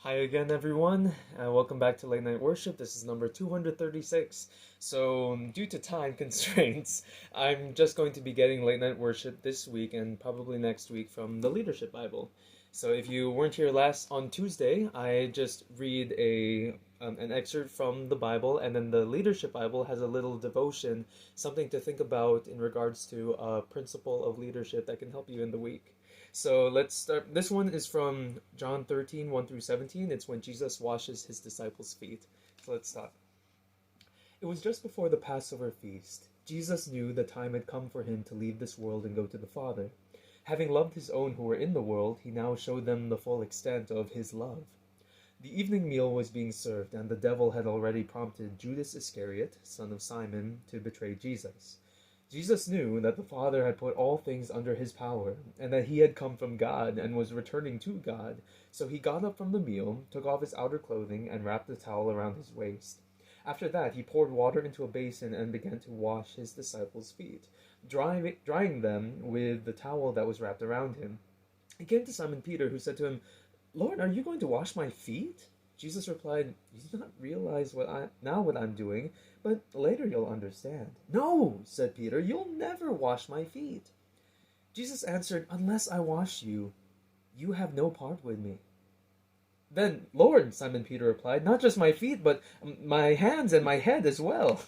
Hi again, everyone. Welcome back to Late Night Worship. This is number 236. So, due to time constraints, I'm just going to be getting Late Night Worship this week and probably next week from the Leadership Bible. So, if you weren't here last on Tuesday, I just read an excerpt from the Bible, and then the Leadership Bible has a little devotion, something to think about in regards to a principle of leadership that can help you in the week. So let's start. This one is from John 13, 1 through 17. It's when Jesus washes his disciples' feet. So let's start. It was just before the Passover feast. Jesus knew the time had come for him to leave this world and go to the Father. Having loved his own who were in the world, he now showed them the full extent of his love. The evening meal was being served, and the devil had already prompted Judas Iscariot, son of Simon, to betray Jesus. Jesus knew that the Father had put all things under his power, and that he had come from God and was returning to God. So he got up from the meal, took off his outer clothing, and wrapped a towel around his waist. After that, he poured water into a basin and began to wash his disciples' feet, drying them with the towel that was wrapped around him. He came to Simon Peter, who said to him, "Lord, are you going to wash my feet?" Jesus replied, "You do not realize what I'm doing, but later you'll understand." "No," said Peter, "you'll never wash my feet." Jesus answered, "Unless I wash you, you have no part with me." "Then, Lord," Simon Peter replied, "not just my feet, but my hands and my head as well."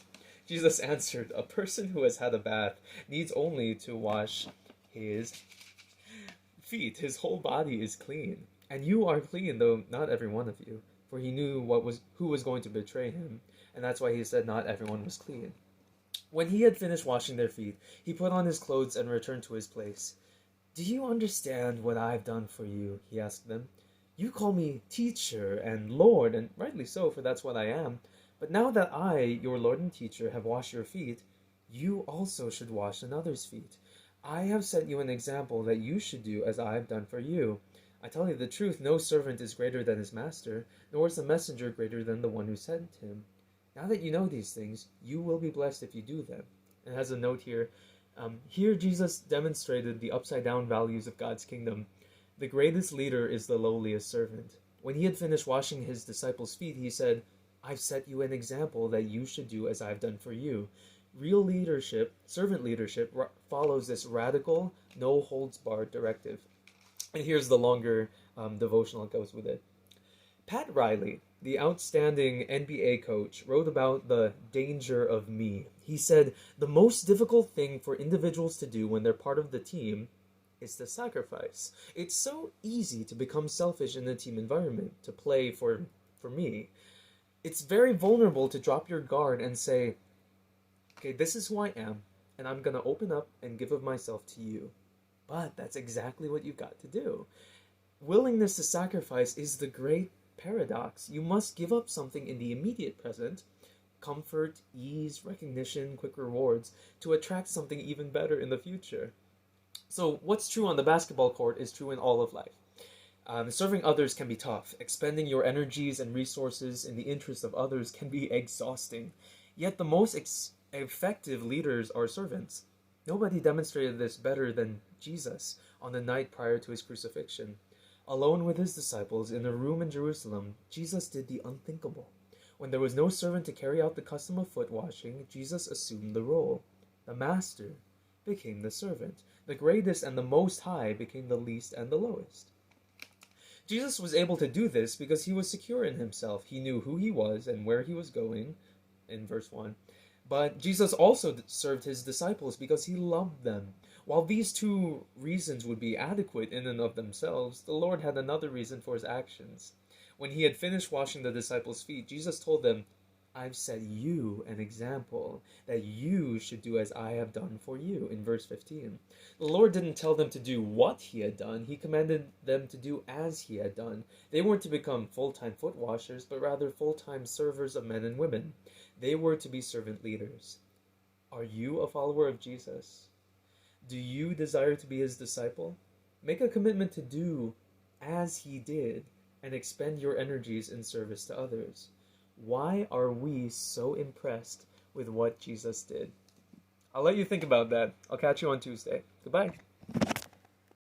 Jesus answered, "A person who has had a bath needs only to wash his feet. His whole body is clean. And you are clean, though not every one of you." For he knew who was going to betray him, and that's why he said not everyone was clean. When he had finished washing their feet, he put on his clothes and returned to his place. "Do you understand what I've done for you?" he asked them. "You call me teacher and Lord, and rightly so, for that's what I am. But now that I, your Lord and teacher, have washed your feet, you also should wash another's feet. I have set you an example that you should do as I have done for you. I tell you the truth, no servant is greater than his master, nor is the messenger greater than the one who sent him. Now that you know these things, you will be blessed if you do them." It has a note here. Here Jesus demonstrated the upside-down values of God's kingdom. The greatest leader is the lowliest servant. When he had finished washing his disciples' feet, he said, "I've set you an example that you should do as I've done for you." Real leadership, servant leadership, follows this radical, no-holds-barred directive. And here's the longer devotional that goes with it. Pat Riley, the outstanding NBA coach, wrote about the danger of me. He said, "The most difficult thing for individuals to do when they're part of the team is to sacrifice. It's so easy to become selfish in a team environment, to play for me. It's very vulnerable to drop your guard and say, okay, this is who I am, and I'm going to open up and give of myself to you." But that's exactly what you've got to do. Willingness to sacrifice is the great paradox. You must give up something in the immediate present, comfort, ease, recognition, quick rewards, to attract something even better in the future. So what's true on the basketball court is true in all of life. Serving others can be tough. Expending your energies and resources in the interest of others can be exhausting. Yet the most effective leaders are servants. Nobody demonstrated this better than Jesus on the night prior to his crucifixion. Alone with his disciples in a room in Jerusalem, Jesus did the unthinkable. When there was no servant to carry out the custom of foot washing, Jesus assumed the role. The master became the servant. The greatest and the most high became the least and the lowest. Jesus was able to do this because he was secure in himself. He knew who he was and where he was going, in verse 1. But Jesus also served his disciples because he loved them. While these two reasons would be adequate in and of themselves, the Lord had another reason for his actions. When he had finished washing the disciples' feet, Jesus told them, "I've set you an example that you should do as I have done for you," in verse 15. The Lord didn't tell them to do what he had done. He commanded them to do as he had done. They weren't to become full-time foot washers, but rather full-time servers of men and women. They were to be servant leaders. Are you a follower of Jesus? Do you desire to be his disciple? Make a commitment to do as he did and expend your energies in service to others. Why are we so impressed with what Jesus did? I'll let you think about that. I'll catch you on Tuesday. Goodbye.